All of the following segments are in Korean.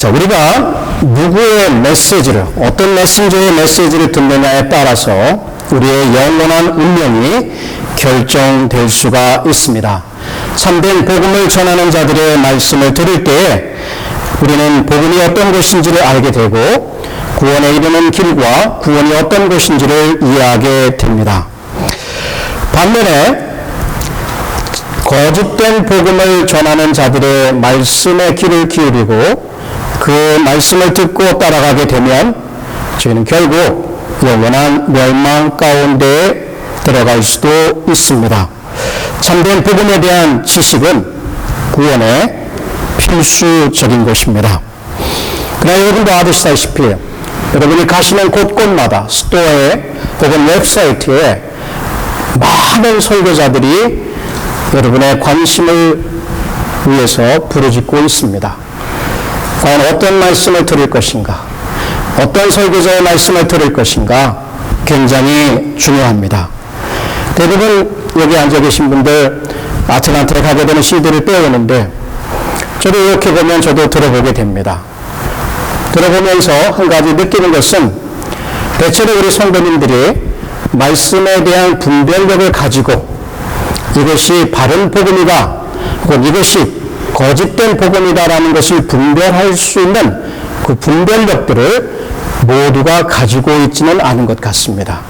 자, 우리가 누구의 메시지를, 어떤 메신저의 메시지를 듣느냐에 따라서 우리의 영원한 운명이 결정될 수가 있습니다. 참된 복음을 전하는 자들의 말씀을 들을 때에 우리는 복음이 어떤 것인지를 알게 되고 구원에 이르는 길과 구원이 어떤 것인지를 이해하게 됩니다. 반면에 거짓된 복음을 전하는 자들의 말씀에 귀를 기울이고 그 말씀을 듣고 따라가게 되면 저희는 결국 영원한 멸망 가운데 들어갈 수도 있습니다. 참된 복음에 대한 지식은 구원의 필수적인 것입니다. 그러나 여러분도 아시다시피 여러분이 가시는 곳곳마다 스토어에 혹은 웹사이트에 많은 설교자들이 여러분의 관심을 위해서 부르짖고 있습니다. 과연 어떤 말씀을 들을 것인가? 어떤 설교자의 말씀을 들을 것인가? 굉장히 중요합니다. 대부분 여기 앉아 계신 분들 아틀란타에 가게 되는 CD를 빼오는데 저도 이렇게 보면 저도 들어보게 됩니다. 들어보면서 한 가지 느끼는 것은 대체로 우리 성도님들이 말씀에 대한 분별력을 가지고 이것이 바른 복음이다 혹은 이것이 거짓된 복음이다라는 것을 분별할 수 있는 그 분별력들을 모두가 가지고 있지는 않은 것 같습니다.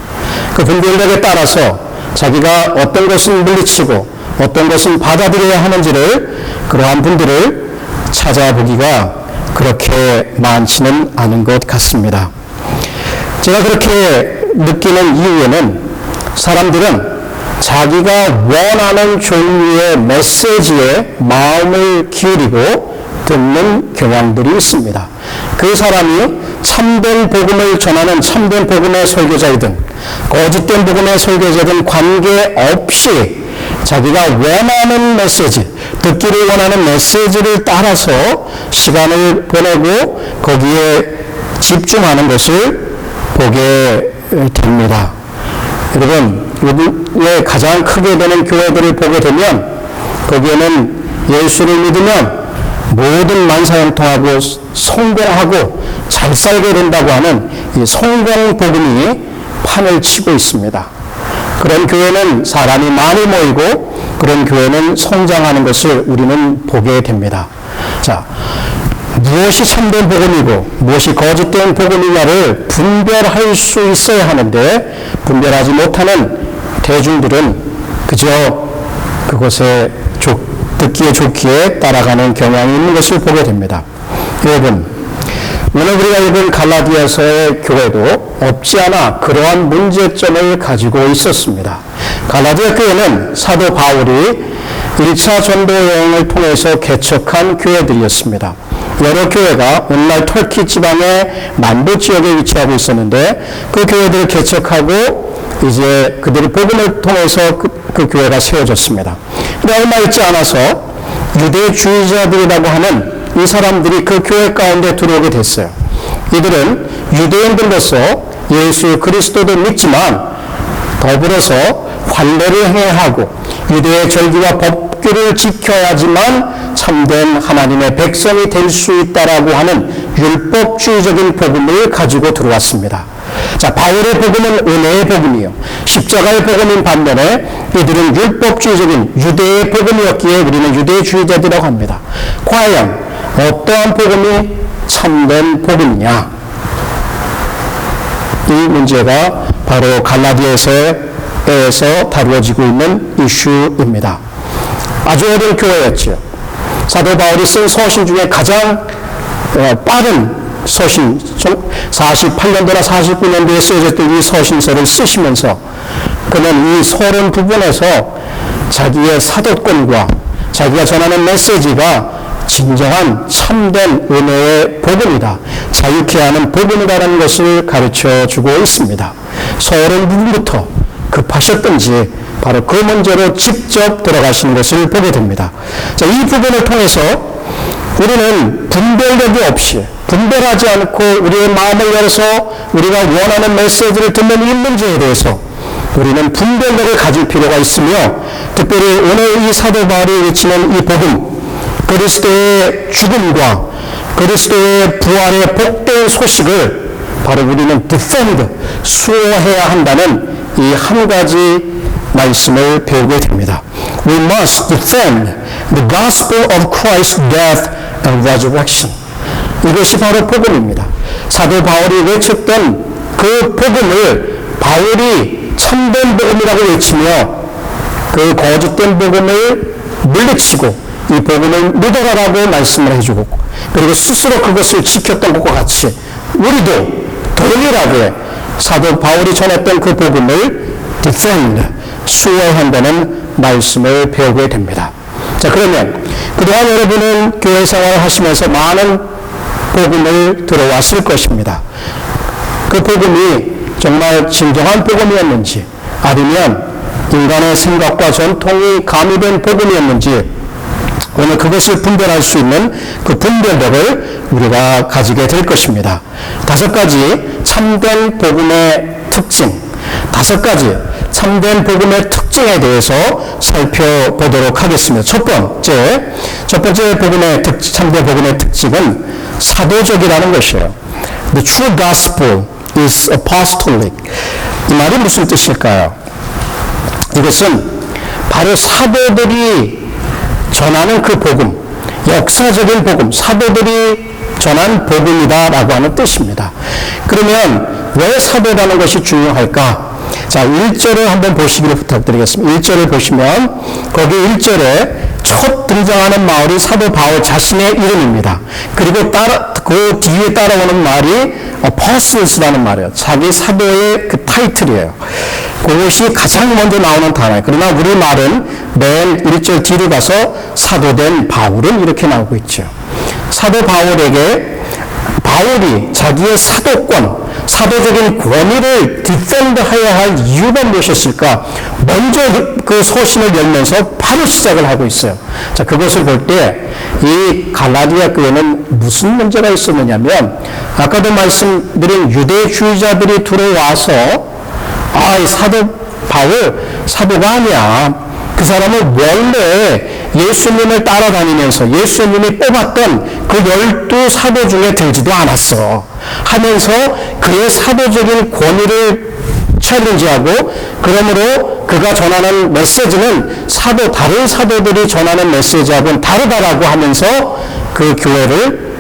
그 분별력에 따라서 자기가 어떤 것은 물리치고 어떤 것은 받아들여야 하는지를 그러한 분들을 찾아보기가 그렇게 많지는 않은 것 같습니다. 제가 그렇게 느끼는 이유에는 사람들은 자기가 원하는 종류의 메시지에 마음을 기울이고 듣는 경향들이 있습니다. 그 사람이 참된 복음을 전하는 참된 복음의 설교자이든 거짓된 복음의 설교자든 관계없이 자기가 원하는 메시지, 듣기를 원하는 메시지를 따라서 시간을 보내고 거기에 집중하는 것을 보게 됩니다. 여러분, 요즘에 가장 크게 되는 교회들을 보게 되면 거기에는 예수를 믿으면 모든 만사형통하고 성공하고 잘 살게 된다고 하는 이 성공 복음이 판을 치고 있습니다. 그런 교회는 사람이 많이 모이고 그런 교회는 성장하는 것을 우리는 보게 됩니다. 자, 무엇이 참된 복음이고 무엇이 거짓된 복음이냐를 분별할 수 있어야 하는데 분별하지 못하는 대중들은 그저 그것에 듣기에 좋기에 따라가는 경향이 있는 것을 보게 됩니다. 여러분, 오늘 우리가 읽은 갈라디아서의 교회도 없지 않아 그러한 문제점을 가지고 있었습니다. 갈라디아 교회는 사도 바울이 1차 전도 여행을 통해서 개척한 교회들이었습니다. 여러 교회가 오늘날 터키 지방의 남부 지역에 위치하고 있었는데 그 교회들을 개척하고 이제 그들의 복음을 통해서 그 교회가 세워졌습니다. 그런데 얼마 있지 않아서 유대주의자들이라고 하는 이 사람들이 그 교회 가운데 들어오게 됐어요. 이들은 유대인들로서 예수 그리스도도 믿지만 더불어서 환례를 행해야 하고 유대의 절기와 법규를 지켜야지만 참된 하나님의 백성이 될 수 있다라고 하는 율법주의적인 복음을 가지고 들어왔습니다. 자, 바울의 복음은 은혜의 복음이요. 십자가의 복음인 반면에 이들은 율법주의적인 유대의 복음이었기에 우리는 유대주의자들이라고 합니다. 과연 어떠한 복음이 참된 복음이냐? 이 문제가 바로 갈라디아서에서 다루어지고 있는 이슈입니다. 아주 어린 교회였죠. 사도 바울이 쓴 서신 중에 가장 빠른 서신, 48년도나 49년도에 쓰여졌던 이 서신서를 쓰시면서 그는 이 서론 부분에서 자기의 사도권과 자기가 전하는 메시지가 진정한 참된 은혜의 복음이다. 자유케 하는 복음이다라는 것을 가르쳐 주고 있습니다. 서론 부분부터 급하셨던지 바로 그 문제로 직접 들어가시는 것을 보게 됩니다. 자, 이 부분을 통해서 우리는 분별력이 없이 분별하지 않고 우리의 마음을 열어서 우리가 원하는 메시지를 듣는 이 문제에 대해서 우리는 분별력을 가질 필요가 있으며 특별히 오늘 이 사도 바울이 외치는 이 복음 그리스도의 죽음과 그리스도의 부활의 복된 소식을 바로 우리는 defend, 수호해야 한다는 이 한 가지 말씀을 배우게 됩니다. We must defend the gospel of Christ's death and resurrection. 이것이 바로 복음입니다. 사도 바울이 외쳤던 그 복음을 바울이 참된 복음이라고 외치며 그 거짓된 복음을 물리치고 이 복음을 믿어라라고 말씀을 해주고 그리고 스스로 그것을 지켰던 것과 같이 우리도 동일하게 사도 바울이 전했던 그 복음을 defend, 수호해야 한다는 말씀을 배우게 됩니다. 자, 그러면 그동안 여러분은 교회 생활을 하시면서 많은 복음을 들어왔을 것입니다. 그 복음이 정말 진정한 복음이었는지 아니면 인간의 생각과 전통이 가미된 복음이었는지 오늘 그것을 분별할 수 있는 그 분별력을 우리가 가지게 될 것입니다. 5가지 참된 복음의 특징, 5가지 참된 복음의 특징에 대해서 살펴보도록 하겠습니다. 첫 번째 복음의 참된 복음의 특징은 사도적이라는 것이에요. The true gospel is apostolic. 이 말이 무슨 뜻일까요? 이것은 바로 사도들이 전하는 그 복음, 역사적인 복음, 사도들이 전한 복음이다라고 하는 뜻입니다. 그러면 왜 사도라는 것이 중요할까? 자, 1절을 한번 보시기를 부탁드리겠습니다. 1절을 보시면 거기 1절에 첫 등장하는 말이 사도 바울 자신의 이름입니다. 그리고 그 뒤에 따라오는 말이 apostles라는 말이에요. 자기 사도의 그 타이틀이에요. 그것이 가장 먼저 나오는 단어예요. 그러나 우리 말은 맨 1절 뒤로 가서 사도된 바울은 이렇게 나오고 있죠. 사도 바울에게 바울이 자기의 사도권, 사도적인 권위를 디펜드해야 할 이유가 무엇이었을까? 먼저 그 서신을 열면서 바로 시작을 하고 있어요. 자, 그것을 볼 때 이 갈라디아 교회는 무슨 문제가 있었느냐면 아까도 말씀드린 유대주의자들이 들어와서 이 사도 바울 사도가 아니야. 그 사람은 원래 예수님을 따라다니면서 예수님이 뽑았던 그 12사도 중에 들지도 않았어 하면서 그의 사도적인 권위를 챌린지하고 그러므로 그가 전하는 메시지는 다른 사도들이 전하는 메시지하고는 다르다라고 하면서 그 교회를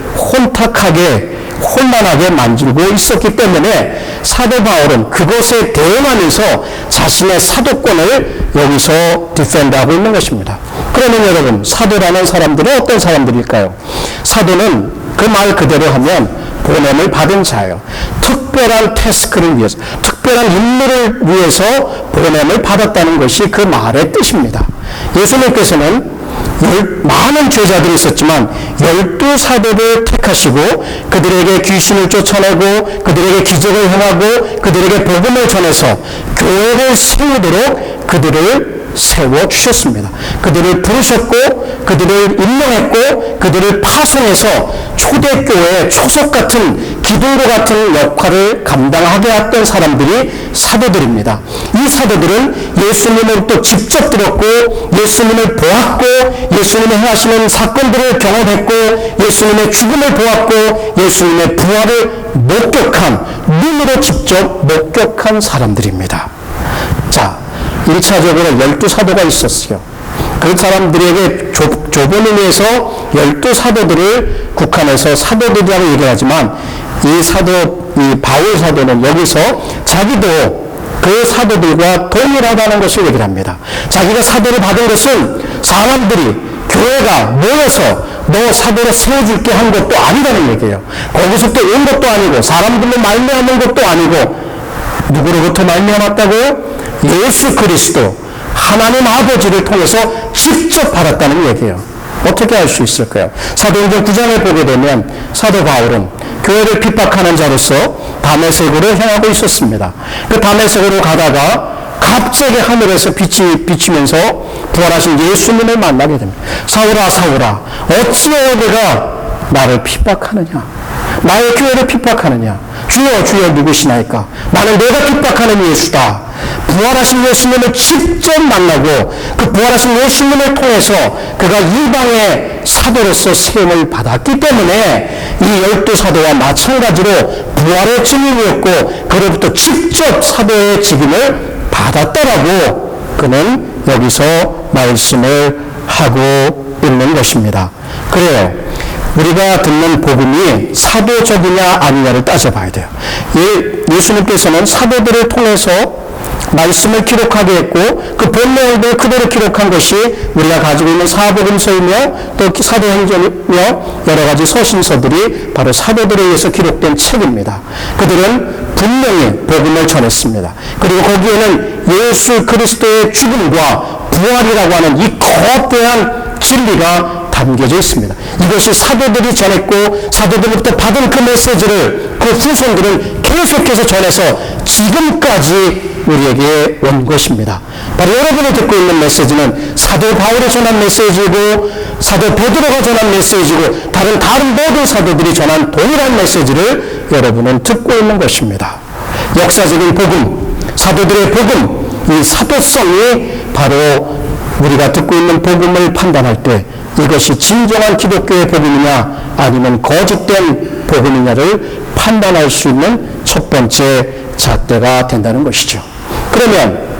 혼란하게 만들고 있었기 때문에 사도 바울은 그것에 대응하면서 자신의 사도권을 여기서 디펜드하고 있는 것입니다. 그러면 여러분, 사도라는 사람들은 어떤 사람들일까요? 사도는 그 말 그대로 하면 보냄을 받은 자예요. 특별한 태스크를 위해서, 특별한 임무를 위해서 보냄을 받았다는 것이 그 말의 뜻입니다. 예수님께서는 많은 제자들이 있었지만 12사도를 택하시고 그들에게 귀신을 쫓아내고 그들에게 기적을 행하고 그들에게 복음을 전해서 교회를 세우도록 그들을 세워주셨습니다. 그들을 부르셨고 그들을 임명했고 그들을 파송해서 초대교회의 초석 같은 기둥도 같은 역할을 감당하게 했던 사람들이 사도들입니다. 이 사도들은 예수님을 직접 들었고 예수님을 보았고 예수님이 행하시는 사건들을 경험했고 예수님의 죽음을 보았고 예수님의 부활을 목격한, 눈으로 직접 목격한 사람들입니다. 자, 1차적으로 12사도가 있었어요. 그 사람들에게 좁은 의미에서 12사도들을 국한해서 사도들이라고 얘기하지만 이 바울 사도는 여기서 자기도 그 사도들과 동일하다는 것을 얘기를 합니다. 자기가 사도를 받은 것은 사람들이 교회가 모여서 너 사도로 세워줄게 한 것도 아니라는 얘기예요. 거기서부터 온 것도 아니고 사람들로 말미암은 것도 아니고 누구로부터 말미암았다고요? 예수 그리스도 하나님 아버지를 통해서 직접 받았다는 얘기예요. 어떻게 알 수 있을까요? 사도행전 9장에 보게 되면 사도 바울은 교회를 핍박하는 자로서 다메섹으로 향하고 있었습니다. 그 다메섹으로 가다가 갑자기 하늘에서 빛이 비치면서 부활하신 예수님을 만나게 됩니다. 사울아 사울아 어찌하여 내가 나를 핍박하느냐, 나의 교회를 핍박하느냐. 주여 주여 누구시나이까? 나는 내가 핍박하는 예수다. 부활하신 예수님을 직접 만나고 그 부활하신 예수님을 통해서 그가 이방의 사도로서 세움을 받았기 때문에 이 12사도와 마찬가지로 부활의 증인이었고 그로부터 직접 사도의 직임을 받았다라고 그는 여기서 말씀을 하고 있는 것입니다. 그래요. 우리가 듣는 복음이 사도적이냐 아니냐를 따져봐야 돼요. 예수님께서는 사도들을 통해서 말씀을 기록하게 했고 그 본내용을 그대로 기록한 것이 우리가 가지고 있는 사복음서이며 또 사도행전이며 여러 가지 서신서들이 바로 사도들에 의해서 기록된 책입니다. 그들은 분명히 복음을 전했습니다. 그리고 거기에는 예수 그리스도의 죽음과 부활이라고 하는 이 거대한 진리가 담겨져 있습니다. 이것이 사도들이 전했고 사도들부터 받은 그 메시지를 그 후손들은 계속해서 전해서 지금까지 우리에게 온 것입니다. 바로 여러분이 듣고 있는 메시지는 사도 바울이 전한 메시지고 사도 베드로가 전한 메시지고 다른 모든 사도들이 전한 동일한 메시지를 여러분은 듣고 있는 것입니다. 역사적인 복음, 사도들의 복음, 이 사도성이 바로 우리가 듣고 있는 복음을 판단할 때 이것이 진정한 기독교의 복음이냐 아니면 거짓된 복음이냐를 판단할 수 있는 첫 번째 잣대가 된다는 것이죠. 그러면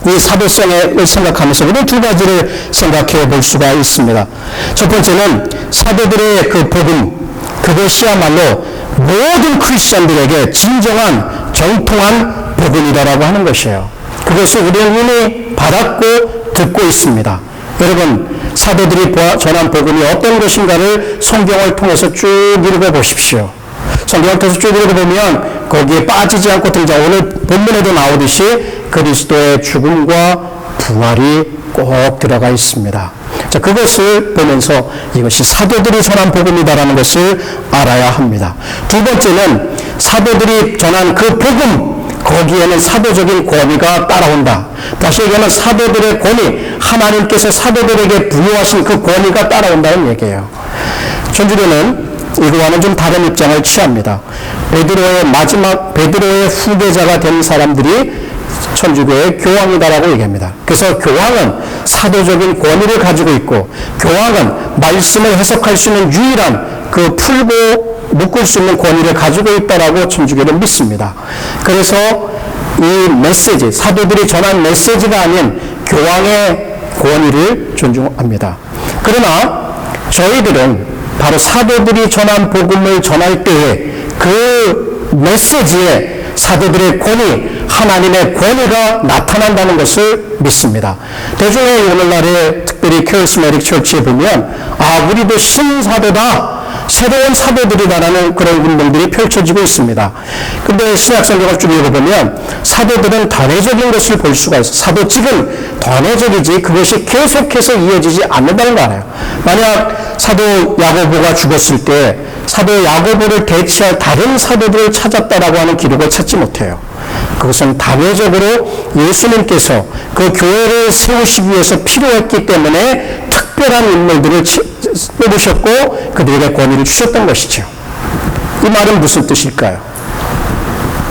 이 사도성을 생각하면서 우리는 두 가지를 생각해 볼 수가 있습니다. 첫 번째는 사도들의 그 복음, 그것이야말로 모든 크리스천들에게 진정한 정통한 복음이다라고 하는 것이에요. 그것을 우리는 이미 받았고 듣고 있습니다. 여러분, 사도들이 전한 복음이 어떤 것인가를 성경을 통해서 쭉 읽어보십시오. 성경을 통해서 쭉 읽어보면 거기에 빠지지 않고 등장, 오늘 본문에도 나오듯이 그리스도의 죽음과 부활이 꼭 들어가 있습니다. 자, 그것을 보면서 이것이 사도들이 전한 복음이다라는 것을 알아야 합니다. 두 번째는 사도들이 전한 그 복음, 거기에는 사도적인 권위가 따라온다. 다시 얘기하면 사도들의 권위, 하나님께서 사도들에게 부여하신 그 권위가 따라온다는 얘기예요. 천주교는 이거와는 좀 다른 입장을 취합니다. 베드로의 후계자가 된 사람들이 천주교의 교황이다라고 얘기합니다. 그래서 교황은 사도적인 권위를 가지고 있고 교황은 말씀을 해석할 수 있는 유일한 그 풀고 묶을 수 있는 권위를 가지고 있다라고 천주교는 믿습니다. 그래서 이 메시지, 사도들이 전한 메시지가 아닌 교황의 권위를 존중합니다. 그러나 저희들은 바로 사도들이 전한 복음을 전할 때에 그 메시지에 사도들의 권위, 하나님의 권위가 나타난다는 것을 믿습니다. 대중의 오늘날의 특별히 캐리스마틱 처치에 보면 우리도 신사도다, 새로운 사도들이다라는 그런 운동들이 펼쳐지고 있습니다. 근데 신약성경을 쭉 읽어보면 사도들은 단회적인 것을 볼 수가 있어요. 사도직은 단회적이지 그것이 계속해서 이어지지 않는다는 거 알아요. 만약 사도 야고보가 죽었을 때 사도 야고보를 대체할 다른 사도들을 찾았다라고 하는 기록을 찾지 못해요. 그것은 단회적으로 예수님께서 그 교회를 세우시기 위해서 필요했기 때문에 특별한 인물들을 뽑으셨고 그들에게 권위를 주셨던 것이죠. 이 말은 무슨 뜻일까요?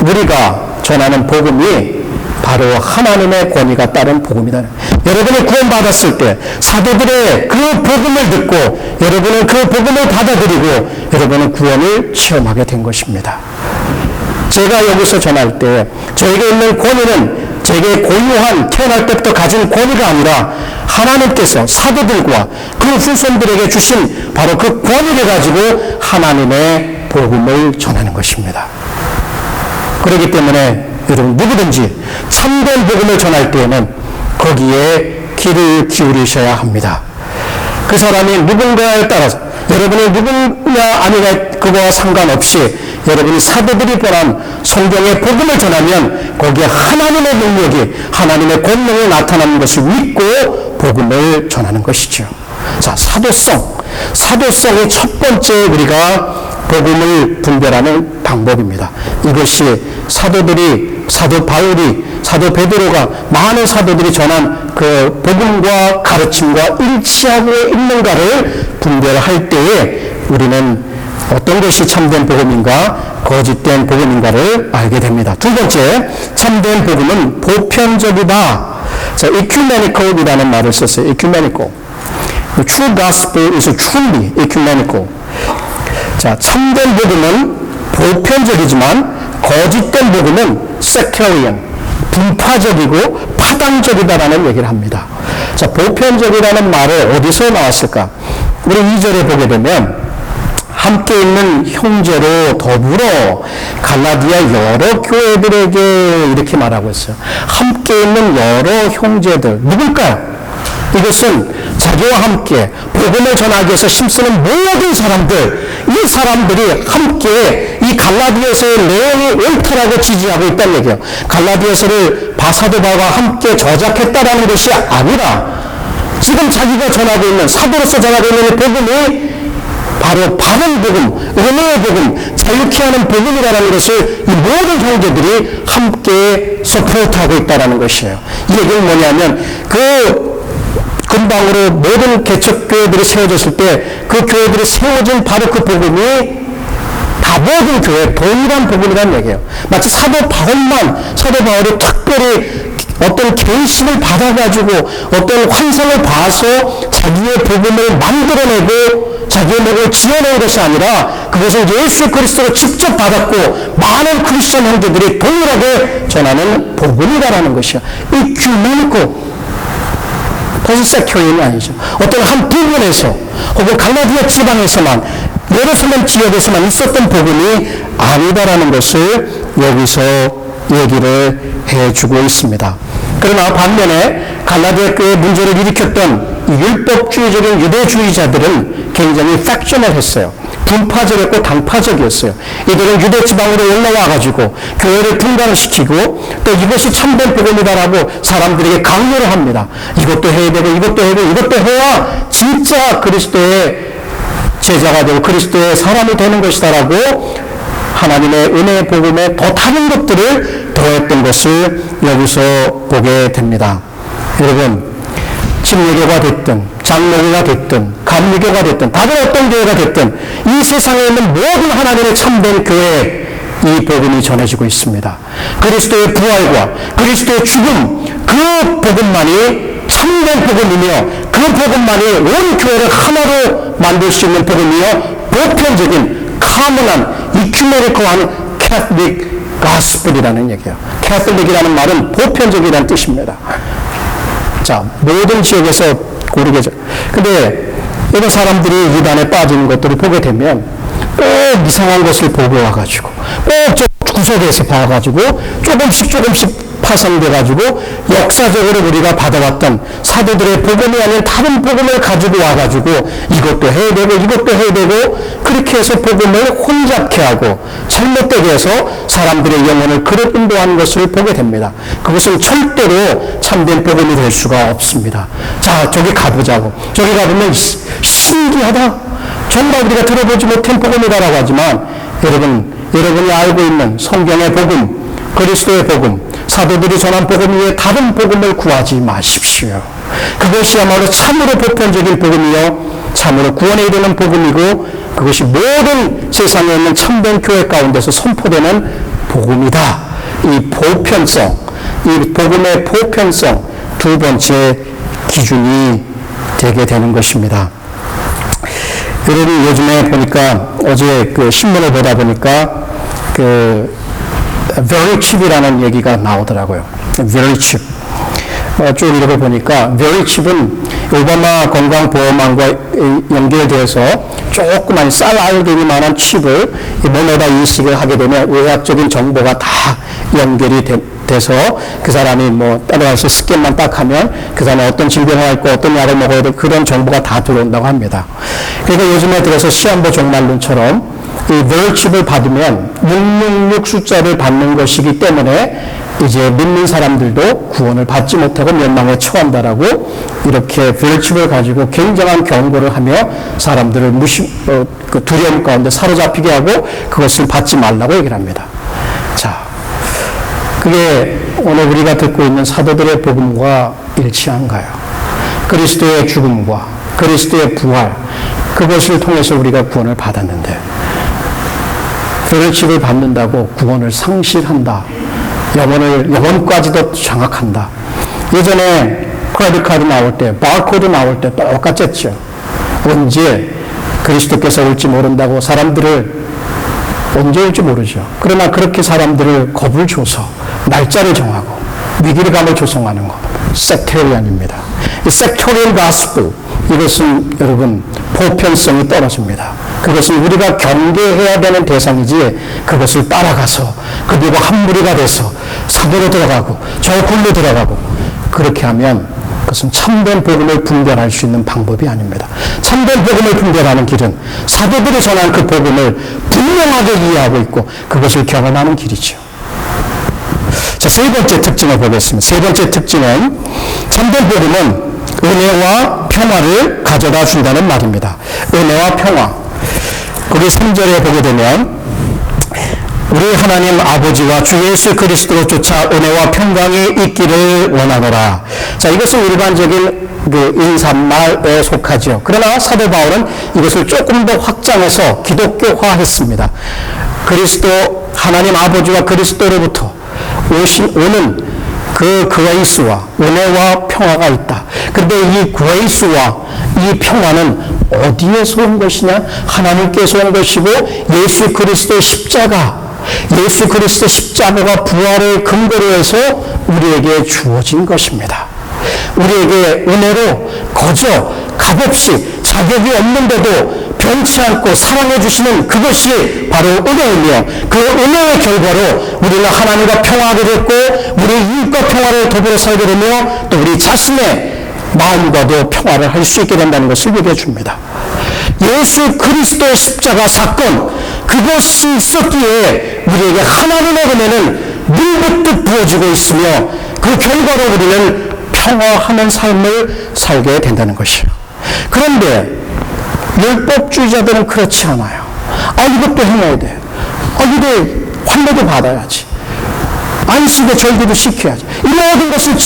우리가 전하는 복음이 바로 하나님의 권위가 따른 복음이다. 여러분이 구원받았을 때 사도들의 그 복음을 듣고 여러분은 그 복음을 받아들이고 여러분은 구원을 체험하게 된 것입니다. 제가 여기서 전할 때 저에게 있는 권위는 제게 고유한 태어날 때부터 가진 권위가 아니라 하나님께서 사도들과 그 후손들에게 주신 바로 그 권위를 가지고 하나님의 복음을 전하는 것입니다. 그렇기 때문에 여러분 누구든지 참된 복음을 전할 때에는 거기에 귀를 기울이셔야 합니다. 그 사람이 누군가에 따라서 여러분이 누구냐 아니냐 그거와 상관없이 여러분이 사도들이 보란 성경의 복음을 전하면 거기에 하나님의 능력이 하나님의 권능이 나타나는 것을 믿고 복음을 전하는 것이죠. 자, 사도성이 첫 번째 우리가 복음을 분별하는 방법입니다. 이것이 사도 바울이, 사도 베드로가 많은 사도들이 전한 그 복음과 가르침과 일치하고 있는가를 분별할 때에 우리는 어떤 것이 참된 복음인가 거짓된 복음인가를 알게 됩니다. 두 번째, 참된 복음은 보편적이다. 자, ecumenical이라는 말을 썼어요. ecumenical. True gospel is truly ecumenical. 자, 참된 복음은 보편적이지만 거짓된 복음은 sectarian, 분파적이고 파당적이다라는 얘기를 합니다. 자, 보편적이라는 말을 어디서 나왔을까? 우리 2절에 보게 되면 함께 있는 형제로 더불어 갈라디아 여러 교회들에게 이렇게 말하고 있어요. 함께 있는 여러 형제들. 누굴까요? 이것은 자기와 함께 복음을 전하기 위해서 힘쓰는 모든 사람들, 이 사람들이 함께 이 갈라디아서의 내용이 옳다라고 지지하고 있다는 얘기예요. 갈라디아서를 사도 바울과 함께 저작했다라는 것이 아니라 지금 자기가 전하고 있는, 사도로서 전하고 있는 복음이 바로 바른 복음, 은혜의 복음, 자유케 하는 복음이라는 것을 이 모든 형제들이 함께 서포트하고 있다는 것이에요. 이 얘기는 뭐냐면 근방으로 모든 개척교회들이 세워졌을 때 그 교회들이 세워진 바로 그 복음이 다 모든 교회 동일한 복음이라는 얘기예요. 마치 사도 바울이 특별히 어떤 계시를 받아가지고 어떤 환상을 봐서 자기의 복음을 만들어내고 자기의 목을 지어낸 것이 아니라 그것을 예수 그리스도로 직접 받았고 많은 크리스천 형제들이 동일하게 전하는 복음이라는 것이야. 이 큐메니코 포스세큐리는 아니죠. 어떤 한 부분에서 혹은 갈라디아 지방에서만 예루살렘 지역에서만 있었던 복음이 아니다라는 것을 여기서 얘기를 해주고 있습니다. 그러나 반면에 갈라디아 교회의 문제를 일으켰던 율법주의적인 유대주의자들은 굉장히 팩셔널했어요. 분파적이었고 당파적이었어요. 이들은 유대 지방으로 올라와가지고 교회를 분단시키고 또 이것이 참된 복음이다라고 사람들에게 강요를 합니다. 이것도 해야 되고 이것도 해야 되고 이것도 해야 진짜 그리스도의 제자가 되고 그리스도의 사람이 되는 것이다라고 하나님의 은혜의 복음에 더 다른 것들을 더했던 것을 여기서 보게 됩니다. 여러분, 침례교가 됐든 장로교가 됐든 감리교가 됐든 다른 어떤 교회가 됐든 이 세상에 있는 모든 하나님의 참된 교회에 이 복음이 전해지고 있습니다. 그리스도의 부활과 그리스도의 죽음, 그 복음만이 참된 복음이며 그 복음만이 온 교회를 하나로 만들 수 있는 복음이며 보편적인 카문한 이큐메니컬한 캐톨릭 가스펠이라는 얘기예요. 캐톨릭이라는 말은 보편적이라는 뜻입니다. 자, 모든 지역에서 고르게. 근데 이런 사람들이 이단에 빠지는 것들을 보게 되면 꼭 이상한 것을 보고 와가지고 꼭 저 구석에서 봐가지고 조금씩 파생돼가지고 역사적으로 우리가 받아왔던 사도들의 복음이 아닌 다른 복음을 가지고 와가지고 이것도 해야 되고 이것도 해야 되고 그렇게 해서 복음을 혼잡케 하고 잘못되게 해서 사람들의 영혼을 그릇 인도하는 것을 보게 됩니다. 그것은 절대로 참된 복음이 될 수가 없습니다. 자, 저기 가보자고. 저기 가보면 신기하다. 정말 우리가 들어보지 못한 복음이라고 하지만 여러분이 알고 있는 성경의 복음, 그리스도의 복음, 사도들이 전한 복음 외에 다른 복음을 구하지 마십시오. 그것이야말로 참으로 보편적인 복음이요 참으로 구원에 이르는 복음이고 그것이 모든 세상에 있는 참된 교회 가운데서 선포되는 복음이다. 이 보편성, 이 복음의 보편성 두 번째 기준이 되게 되는 것입니다. 여러분, 요즘에 보니까 어제 그 신문을 보다 보니까 very cheap이라는 얘기가 나오더라고요. very cheap. 쭉 이렇게 보니까 very cheap은 오바마 건강보험망과 연결돼서 조그만 쌀 알갱이만한 칩을 몸에다 인식을 하게 되면 의학적인 정보가 다 연결이 돼서 그 사람이 뭐 따라가서 스캔만 딱 하면 그 사람이 어떤 질병을 있고 어떤 약을 먹어야 돼 그런 정보가 다 들어온다고 합니다. 그러니까 요즘에 들어서 시한부 종말론처럼 이 verchip을 받으면 666 숫자를 받는 것이기 때문에 이제 믿는 사람들도 구원을 받지 못하고 멸망에 처한다라고 이렇게 verchip을 가지고 굉장한 경고를 하며 사람들을 그 두려움 가운데 사로잡히게 하고 그것을 받지 말라고 얘기를 합니다. 자, 그게 오늘 우리가 듣고 있는 사도들의 복음과 일치한가요? 그리스도의 죽음과 그리스도의 부활, 그것을 통해서 우리가 구원을 받았는데 벌칙을 받는다고 구원을 상실한다. 영혼까지도 장악한다. 예전에 크레딧 카드 나올 때, 바코드 나올 때 똑같았죠. 언제 그리스도께서 올지 모른다고 사람들을 언제 올지 모르죠. 그러나 그렇게 사람들을 겁을 줘서 날짜를 정하고 위기감을 조성하는 것, 섹테리안입니다. 이 섹토리얼 가스펠, 이것은 여러분 보편성이 떨어집니다. 그것은 우리가 경계해야 되는 대상이지 그것을 따라가서 그리고 한 무리가 돼서 사도로 들어가고 저 굴로 들어가고 그렇게 하면 그것은 참된 복음을 분별할 수 있는 방법이 아닙니다. 참된 복음을 분별하는 길은 사도들이 전한 그 복음을 분명하게 이해하고 있고 그것을 경험하는 길이죠. 자, 세 번째 특징을 보겠습니다. 세 번째 특징은 참된 복음은 은혜와 평화를 가져다 준다는 말입니다. 은혜와 평화. 우리 3절에 보게 되면 우리 하나님 아버지와 주 예수 그리스도로 쫓아 은혜와 평강이 있기를 원하노라. 자, 이것은 일반적인 그 인사말에 속하죠. 그러나 사도 바울은 이것을 조금 더 확장해서 기독교화했습니다. 그리스도 하나님 아버지와 그리스도로부터 오는 그 그레이스와 은혜와 평화가 있다. 그런데 이 그레이스와 이 평화는 어디에서 온 것이냐? 하나님께서 온 것이고 예수 그리스도의 십자가, 예수 그리스도의 십자가가 부활을 근거로 해서 우리에게 주어진 것입니다. 우리에게 은혜로 거저 값없이 자격이 없는데도 변치 않고 사랑해 주시는 그것이 바로 은혜이며 그 은혜의 결과로 우리는 하나님과 평화하게 됐고 우리 이웃과 평화를 더불어 살게 되며 또 우리 자신의 마음과도 평화를 할 수 있게 된다는 것을 얘기해 줍니다. 예수 그리스도의 십자가 사건, 그것이 있었기에 우리에게 하나님의 은혜는 물붓듯 부어지고 있으며 그 결과로 우리는 평화하는 삶을 살게 된다는 것이에요. 그런데 율법주의자들은 그렇지 않아요. 이것도 해야 돼. 이거 환례도 받아야지. 안식의 절기도 지켜야지. 이 모든 것을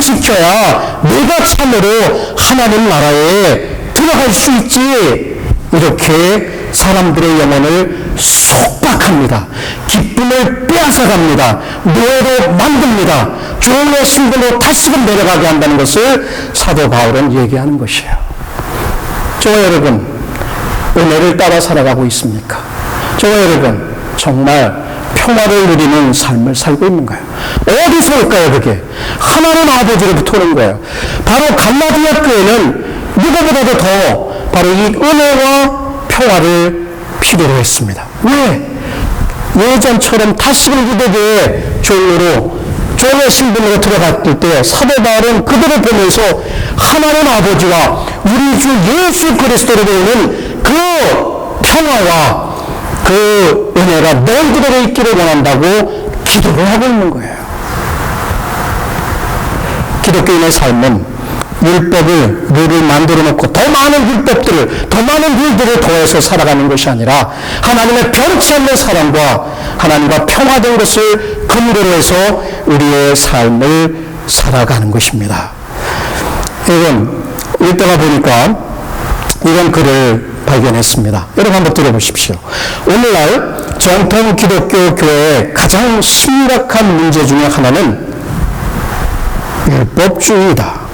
지켜야 내가 참으로 하나님 나라에 들어갈 수 있지. 이렇게 사람들의 영혼을 속박합니다. 기쁨을 빼앗아갑니다. 노예로 만듭니다. 종의 신분으로 다시금 내려가게 한다는 것을 사도 바울은 얘기하는 것이에요. 저와 여러분, 은혜를 따라 살아가고 있습니까? 저와 여러분, 정말 평화를 누리는 삶을 살고 있는 거예요. 어디서 올까요, 그게? 하나님 아버지로부터 오는 거예요. 바로 갈라디아 교회는 누구보다도 더 바로 이 은혜와 평화를 필요로 했습니다. 왜? 예전처럼 다시금 기독교의 종의 신분으로 들어갔을 때 사도 바울은 그들을 보면서 하나님 아버지와 우리 주 예수 그리스도로 오는 그 평화와 그 은혜가 너희들에게 있기를 원한다고 기도를 하고 있는 거예요. 기독교인의 삶은 룰을 만들어 놓고 더 많은 율법들을, 더 많은 룰들을 더해서 살아가는 것이 아니라 하나님의 변치 않는 사랑과 하나님과 평화된 것을 근거로 해서 우리의 삶을 살아가는 것입니다. 여러분, 읽다가 보니까 이런 글을 발견했습니다. 여러분 한번 들어보십시오. 오늘날 정통 기독교 교회의 가장 심각한 문제 중에 하나는 율법주의다.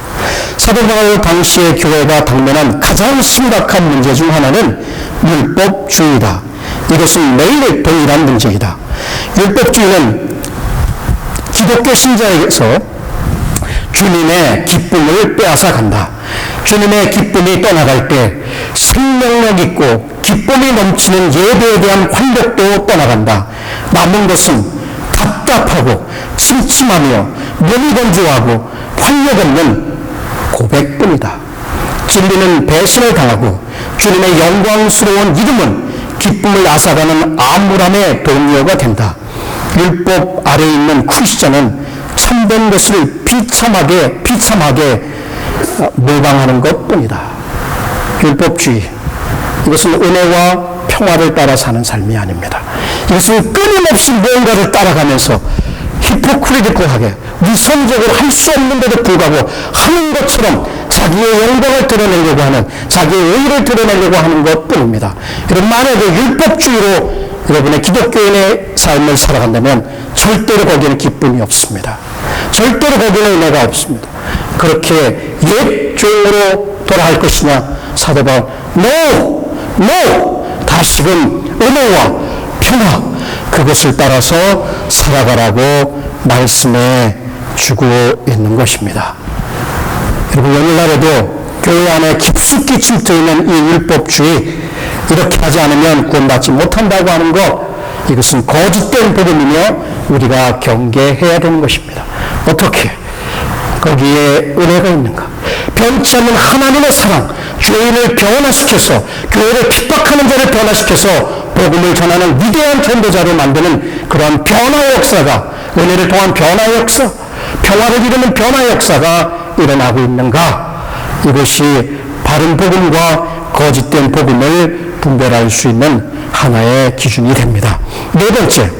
사도 바울 당시의 교회가 당면한 가장 심각한 문제 중 하나는 율법주의다. 이것은 매일 동일한 문제이다. 율법주의는 기독교 신자에게서 주님의 기쁨을 빼앗아 간다. 주님의 기쁨이 떠나갈 때 생명력 있고 기쁨이 넘치는 예배에 대한 활력도 떠나간다. 남은 것은 답답하고 침침하며 몸이 건조하고 활력 없는 고백뿐이다. 진리는 배신을 당하고 주님의 영광스러운 이름은 기쁨을 앗아가는 암울함의 동료가 된다. 율법 아래에 있는 크리스천은 참된 것을 비참하게 모방하는 것뿐이다. 율법주의, 이것은 은혜와 평화를 따라 사는 삶이 아닙니다. 이것은 끊임없이 무언가를 따라가면서 히포크리티컬하게 위선적으로 할 수 없는데도 불구하고 하는 것처럼 자기의 영광을 드러내려고 하는, 자기의 의를 드러내려고 하는 것뿐입니다. 여러분, 만약에 율법주의로 여러분의 기독교인의 삶을 살아간다면 절대로 거기에는 기쁨이 없습니다. 절대로 거기에는 은혜가 없습니다. 그렇게 옛 종으로 돌아갈 것이냐? 사도 바울, No! 다시금 은혜와 평화, 그것을 따라서 살아가라고 말씀해 주고 있는 것입니다. 여러분, 오늘날에도 교회 안에 깊숙이 침투 있는 이 율법주의, 이렇게 하지 않으면 구원받지 못한다고 하는 것, 이것은 거짓된 복음이며 우리가 경계해야 되는 것입니다. 어떻게 거기에 은혜가 있는가? 변치 않는 하나님의 사랑, 죄인을 변화시켜서, 교회를 핍박하는 자를 변화시켜서 복음을 전하는 위대한 전도자로 만드는 그러한 변화의 역사가, 은혜를 통한 변화의 역사, 평화를 이루는 변화의 역사가 일어나고 있는가? 이것이 바른 복음과 거짓된 복음을 분별할 수 있는 하나의 기준이 됩니다. 네 번째,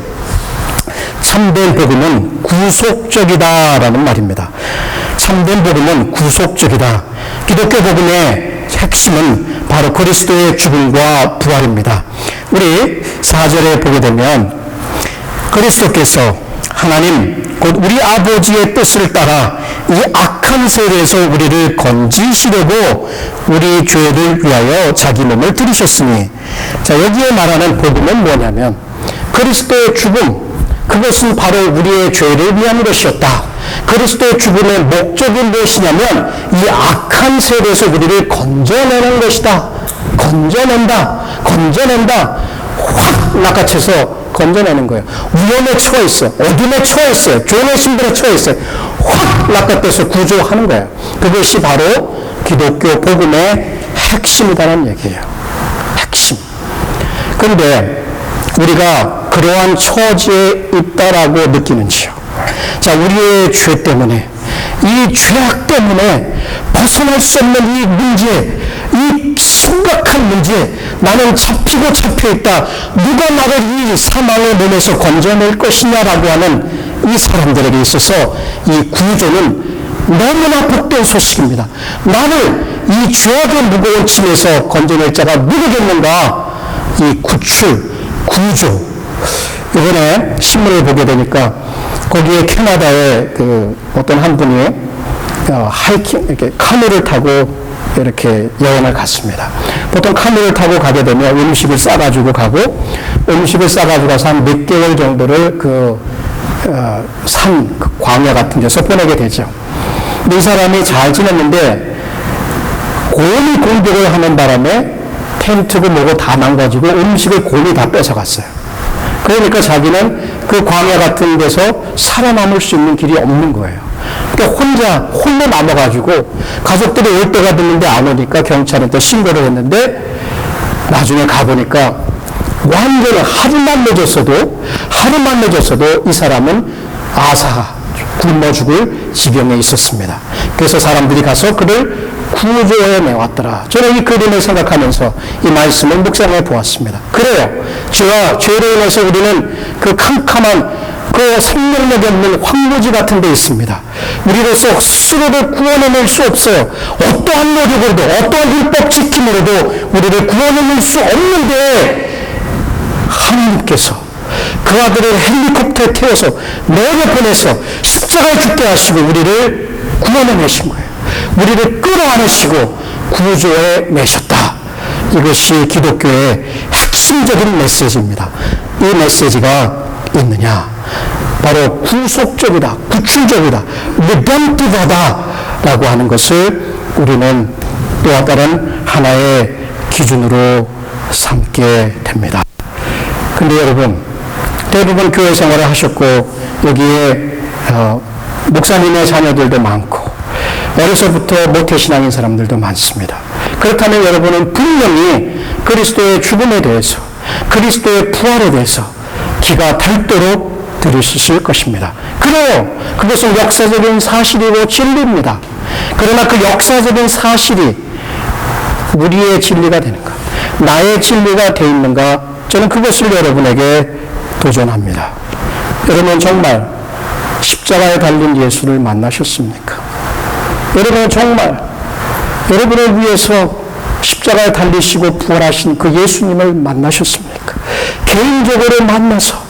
참된 복음은 구속적이다라는 말입니다. 참된 복음은 구속적이다. 기독교 복음의 핵심은 바로 그리스도의 죽음과 부활입니다. 우리 4절에 보게 되면 그리스도께서 하나님 곧 우리 아버지의 뜻을 따라 이 악한 세대에서 우리를 건지시려고 우리 죄를 위하여 자기 몸을 들이셨으니, 자, 여기에 말하는 복음은 뭐냐면 그리스도의 죽음, 그것은 바로 우리의 죄를 위한 것이었다. 그리스도의 죽음의 목적이 무엇이냐면 이 악한 세대에서 우리를 건져내는 것이다. 건져낸다. 확 낚아채서 건져내는 거예요. 위험에 처해 있어. 어둠에 처해 있어요. 죄의 신분에 처해 있어요. 확 낚아떼서 구조하는 거예요. 그것이 바로 기독교 복음의 핵심이라는 얘기예요. 핵심. 그런데 우리가 그러한 처지에 있다라고 느끼는지요? 자, 우리의 죄 때문에, 이 죄악 때문에 벗어날 수 없는 이 문제, 이 심각한 문제, 나는 잡혀있다. 누가 나를 이 사망의 몸에서 건져낼 것이냐라고 하는 이 사람들에게 있어서 이 구조는 너무나 복된 소식입니다. 나를 이 죄악의 무거운 짐에서 건져낼 자가 누구겠는가? 이 구출, 구조. 이번에 신문을 보게 되니까 거기에 캐나다에 그 어떤 한 분이 하이킹, 이렇게 카누를 타고 이렇게 여행을 갔습니다. 보통 카누를 타고 가게 되면 음식을 싸가지고 가고, 음식을 싸가지고 가서 한 몇 개월 정도를 산, 광야 같은 데서 보내게 되죠. 근데 이 사람이 잘 지냈는데, 곰이 공격을 하는 바람에 텐트고 뭐고 다 망가지고 음식을 곰이 다 뺏어갔어요. 그러니까 자기는 그 광야 같은 데서 살아남을 수 있는 길이 없는 거예요. 그러니까 홀로 남아가지고 가족들이 올 때가 됐는데 안 오니까 경찰한테 신고를 했는데 나중에 가보니까 완전히 하루만 늦었어도 이 사람은 굶어 죽을 지경에 있었습니다. 그래서 사람들이 가서 그를 구조해 내왔더라. 저는 이 그림을 생각하면서 이 말씀을 묵상해 보았습니다. 그래요. 죄와 죄로 인해서 우리는 그 캄캄한 그 생명력이 없는 황무지 같은 데 있습니다. 우리로서 스스로를 구원해낼 수 없어요. 어떠한 노력으로도, 어떠한 율법 지킴으로도 우리를 구원해낼 수 없는데 하나님께서 그 아들을 헬리콥터에 태워서 내려 보내서 십자가에 죽게 하시고 우리를 구원해내신 거예요. 우리를 끌어안으시고 구조해 내셨다. 이것이 기독교의 핵심적인 메시지입니다. 이 메시지가 있느냐? 바로 구속적이다, 구출적이다, redemptive하다 라고 하는 것을 우리는 또 다른 하나의 기준으로 삼게 됩니다. 근데 여러분, 대부분 교회 생활을 하셨고 여기에 목사님의 자녀들도 많고 어려서부터 모태신앙인 사람들도 많습니다. 그렇다면 여러분은 분명히 그리스도의 죽음에 대해서, 그리스도의 부활에 대해서 기가 닳도록 들으실 것입니다. 그래요. 그것은 역사적인 사실이고 진리입니다. 그러나 그 역사적인 사실이 우리의 진리가 되는가? 나의 진리가 되어 있는가? 저는 그것을 여러분에게 도전합니다. 여러분 정말 십자가에 달린 예수를 만나셨습니까? 여러분 정말 여러분을 위해서 십자가에 달리시고 부활하신 그 예수님을 만나셨습니까? 개인적으로 만나서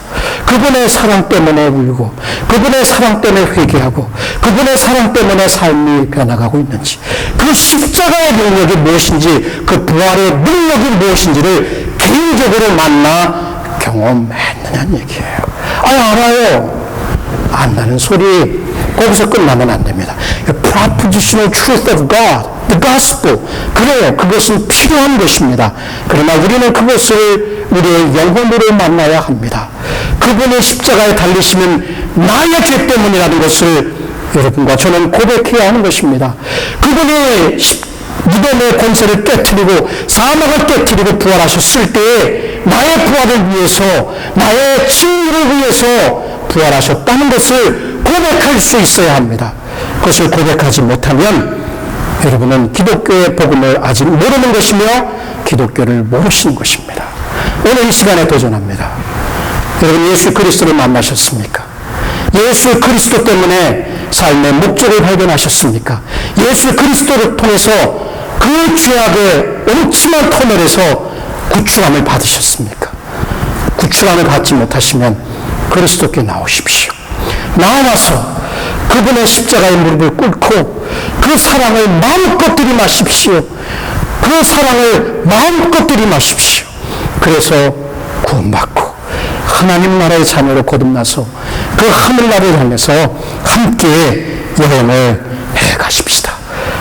그분의 사랑 때문에 울고 그분의 사랑 때문에 회개하고 그분의 사랑 때문에 삶이 변화가고 있는지, 그 십자가의 능력이 무엇인지, 그 부활의 능력이 무엇인지를 개인적으로 만나 경험했느냐는 얘기예요. 알아요. 안다는 소리 거기서 끝나면 안 됩니다. Propositional truth of God, the gospel. 그래요. 그것은 필요한 것입니다. 그러나 우리는 그것을 우리의 영혼으로 만나야 합니다. 그분의 십자가에 달리시는 나의 죄 때문이라는 것을 여러분과 저는 고백해야 하는 것입니다. 그분이 무덤의 권세를 깨트리고 사망을 깨트리고 부활하셨을 때에 나의 부활을 위해서, 나의 진리를 위해서 부활하셨다는 것을 고백할 수 있어야 합니다. 그것을 고백하지 못하면 여러분은 기독교의 복음을 아직 모르는 것이며 기독교를 모르시는 것입니다. 오늘 이 시간에 도전합니다. 여러분, 예수 그리스도를 만나셨습니까? 예수 그리스도 때문에 삶의 목적을 발견하셨습니까? 예수 그리스도를 통해서 그 죄악의 엄침한 터널에서 구출함을 받으셨습니까? 구출함을 받지 못하시면 그리스도께 나오십시오. 나와서 그분의 십자가의 무릎을 꿇고 그 사랑을 마음껏 들이마십시오. 그 사랑을 마음껏 들이마십시오. 그래서 구원받고 하나님 나라의 자녀로 거듭나서 그 하늘나라를 향해서 함께 여행을 해가십시다.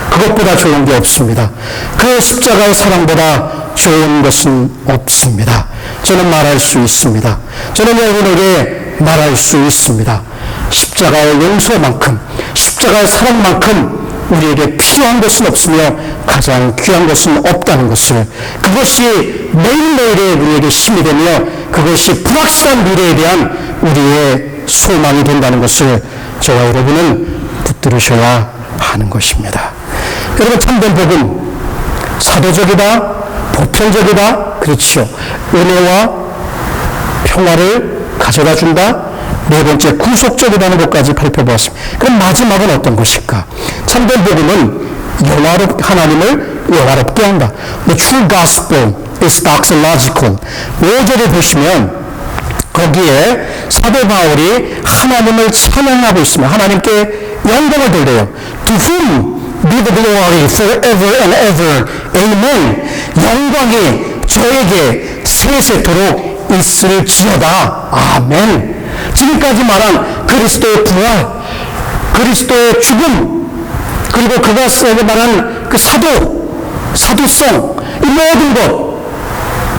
그것보다 좋은 게 없습니다. 그 십자가의 사랑보다 좋은 것은 없습니다. 저는 말할 수 있습니다. 저는 여러분에게 말할 수 있습니다. 십자가의 용서만큼, 십자가의 사랑만큼 우리에게 필요한 것은 없으며 가장 귀한 것은 없다는 것을, 그것이 매일매일의 우리에게 힘이 되며 그것이 불확실한 미래에 대한 우리의 소망이 된다는 것을 저와 여러분은 붙들으셔야 하는 것입니다. 여러분, 참된 복음, 사도적이다, 보편적이다, 그렇죠. 은혜와 평화를 가져다 준다. 네 번째, 구속적이라는 것까지 살펴보았습니다. 그럼 마지막은 어떤 것일까? 참된 복음은 하나님을 영화롭게 한다. The true gospel is doxological. 5절에 보시면 거기에 사도 바울이 하나님을 찬양하고 있으면 하나님께 영광을 돌려요. To whom be the glory forever and ever. Amen. 영광이 저에게 세세토록 있을지어다. 아멘. 지금까지 말한 그리스도의 부활, 그리스도의 죽음, 그리고 그가 말한 그 사도성,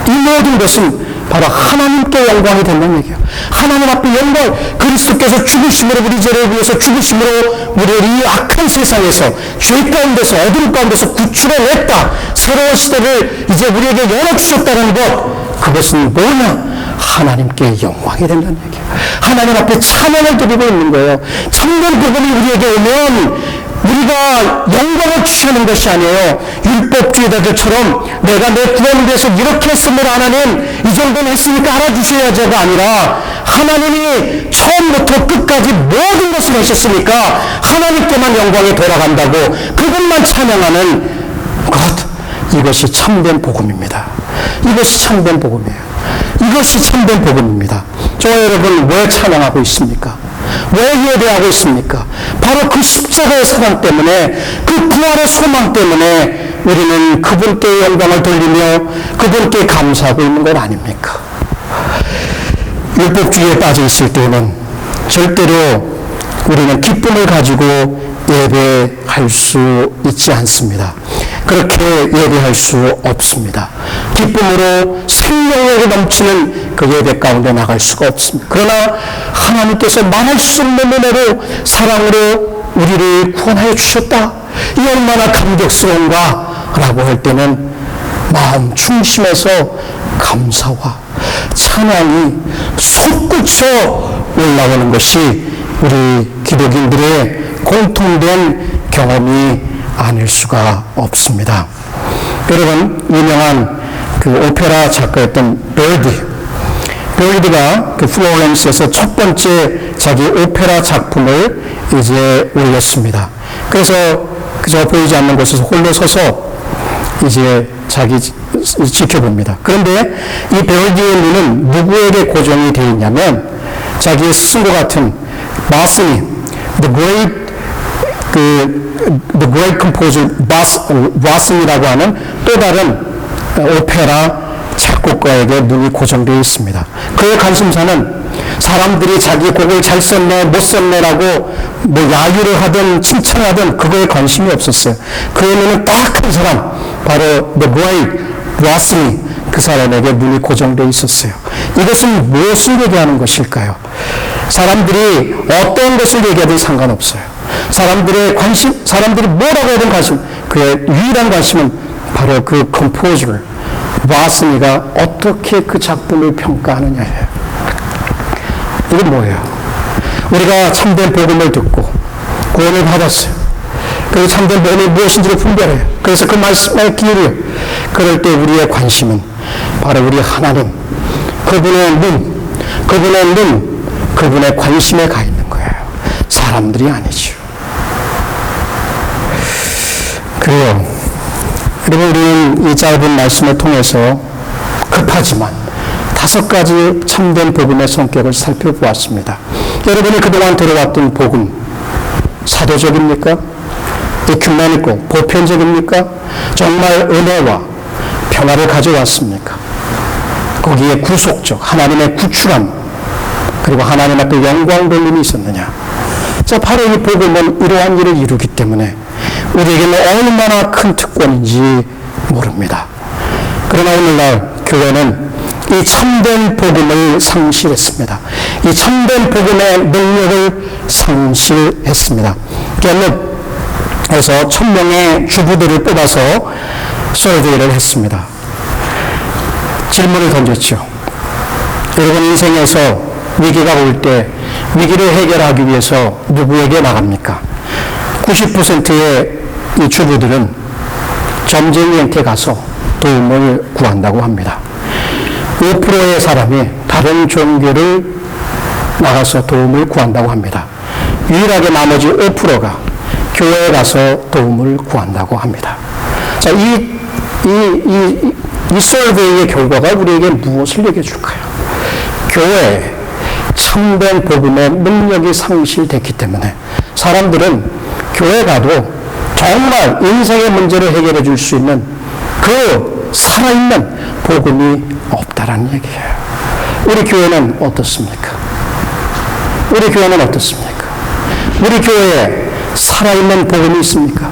이 모든 것은 바로 하나님께 영광이 된다는 얘기예요. 하나님 앞에 영광, 그리스도께서 죽으심으로, 우리 죄를 위해서 죽으심으로 우리를 이 악한 세상에서, 죄 가운데서, 어둠 가운데서 구출해냈다. 새로운 시대를 이제 우리에게 열어주셨다는 것, 그것은 뭐냐? 하나님께 영광이 된다는 얘기예요. 하나님 앞에 찬양을 드리고 있는 거예요. 참된 복음이 우리에게 오면 우리가 영광을 취하는 것이 아니에요. 율법주의자들처럼 내가 내 구원을 위해서 이렇게 했으면 하나님 이 정도는 했으니까 알아주셔야지가 아니라, 하나님이 처음부터 끝까지 모든 것을 하셨으니까 하나님께만 영광이 돌아간다고 그것만 찬양하는 것, 이것이 참된 복음입니다. 이것이 참된 복음이에요. 이것이 참된 복음입니다. 저와 여러분, 왜 찬양하고 있습니까? 왜 예배하고 있습니까? 바로 그 십자가의 사랑 때문에, 그 부활의 소망 때문에 우리는 그분께 영광을 돌리며 그분께 감사하고 있는 것 아닙니까? 율법주의에 빠져 있을 때는 절대로 우리는 기쁨을 가지고 예배할 수 있지 않습니다. 그렇게 예배할 수 없습니다. 기쁨으로 생명력이 넘치는 그 예배 가운데 나갈 수가 없습니다. 그러나 하나님께서 말할 수 없는 은혜로, 사랑으로 우리를 구원하여 주셨다. 이 얼마나 감격스러운가 라고 할 때는 마음 중심에서 감사와 찬양이 솟구쳐 올라오는 것이 우리 기독인들의 공통된 경험이 아닐 수가 없습니다. 여러분, 유명한 그 오페라 작가였던 버디가 그 플로렌스에서 첫 번째 자기 오페라 작품을 이제 올렸습니다. 그래서 그저 보이지 않는 곳에서 홀로 서서 이제 자기 지켜봅니다. 그런데 이 베르디의 눈은 누구에게 고정이 되어 있냐면 자기의 스승과 같은 마스니, the great composer 와슨이라고 하는 또 다른 오페라 작곡가에게 눈이 고정되어 있습니다. 그의 관심사는 사람들이 자기 곡을 잘 썼네, 못 썼네라고 뭐 야유를 하든 칭찬하든 그거에 관심이 없었어요. 그의 눈은 딱 한 사람, 바로 the great 와슨이 그 사람에게 눈이 고정되어 있었어요. 이것은 무엇을 얘기하는 것일까요? 사람들이 어떤 것을 얘기하든 상관없어요. 사람들의 관심, 사람들이 뭐라고 하든 관심, 그의 유일한 관심은 바로 그 컴포저, 와슨이가 어떻게 그 작품을 평가하느냐예요. 이게 뭐예요? 우리가 참된 복음을 듣고 구원을 받았어요. 그 참된 복음이 무엇인지를 분별해요. 그래서 그 말씀에 기울여요. 그럴 때 우리의 관심은 바로 우리 하나님, 그분의 관심에 가 있는 거예요. 사람들이 아니죠. 그래요. 그리고 우리는 이 짧은 말씀을 통해서 급하지만 5가지 참된 복음의 성격을 살펴보았습니다. 여러분이 그동안 들어왔던 복음, 사도적입니까? 이큐메니코, 보편적입니까? 정말 은혜와 평화를 가져왔습니까? 거기에 구속적, 하나님의 구출함, 그리고 하나님 앞에 영광 돌림이 있었느냐? 자, 바로 이 복음은 이러한 일을 이루기 때문에 우리에게는 얼마나 큰 특권인지 모릅니다. 그러나 오늘날 교회는 이 참된 복음을 상실했습니다. 이 참된 복음의 능력을 상실했습니다. 그래서 1000명의 주부들을 뽑아서 서베이를 했습니다. 질문을 던졌죠. 여러분 인생에서 위기가 올 때 위기를 해결하기 위해서 누구에게 나갑니까? 90%의 이 주부들은 점쟁이한테 가서 도움을 구한다고 합니다. 5%의 사람이 다른 종교를 나가서 도움을 구한다고 합니다. 유일하게 나머지 5%가 교회에 가서 도움을 구한다고 합니다. 자, 이 서베이의 결과가 우리에게 무엇을 얘기해 줄까요? 교회에 참된 복음의 능력이 상실됐기 때문에 사람들은 교회 가도 정말 인생의 문제를 해결해 줄 수 있는 그 살아있는 복음이 없다라는 얘기예요. 우리 교회는 어떻습니까? 우리 교회는 어떻습니까? 우리 교회에 살아있는 복음이 있습니까?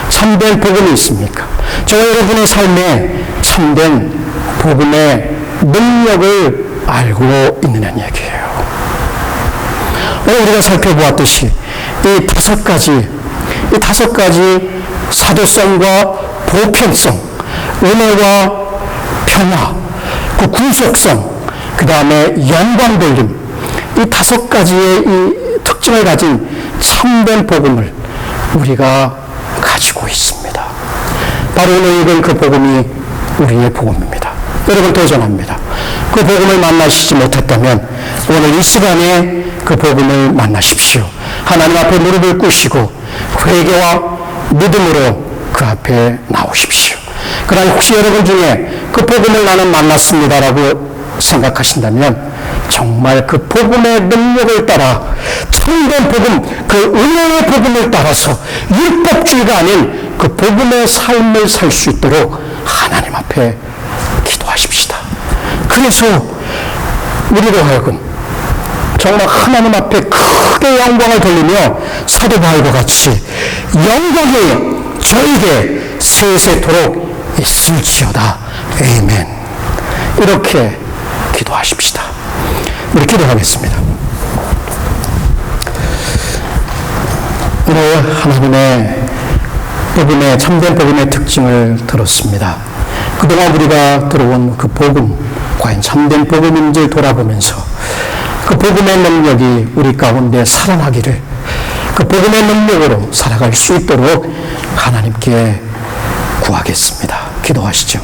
참된 복음이 있습니까? 저 여러분의 삶에 참된 복음의 능력을 알고 있느냐는 얘기예요. 오늘 우리가 살펴보았듯이 이 5가지 사도성과 보편성, 은혜와 평화, 그 구속성, 그 다음에 영광 돌림, 이 5가지의 이 특징을 가진 참된 복음을 우리가 가지고 있습니다. 바로 오늘 읽은 그 복음이 우리의 복음입니다. 여러분 도전합니다. 그 복음을 만나시지 못했다면 오늘 이 시간에 그 복음을 만나십시오. 하나님 앞에 무릎을 꿇으시고 회개와 믿음으로 그 앞에 나오십시오. 그러나 혹시 여러분 중에 그 복음을 나는 만났습니다라고 생각하신다면 정말 그 복음의 능력을 따라 참된 복음, 그 은혜의 복음을 따라서 율법주의가 아닌 그 복음의 삶을 살 수 있도록 하나님 앞에 기도하십시다. 그래서 우리로 하여금 정말 하나님 앞에 크게 영광을 돌리며 사도 바울과 같이 영광이 저에게 세세토록 있을지어다. 아멘. 이렇게 기도하십시다. 우리 기도하겠습니다. 오늘 하나님의 복음의 참된 복음의 특징을 들었습니다. 그동안 우리가 들어온 그 복음, 과연 참된 복음인지를 돌아보면서 그 복음의 능력이 우리 가운데 살아나기를, 그 복음의 능력으로 살아갈 수 있도록 하나님께 구하겠습니다. 기도하시죠.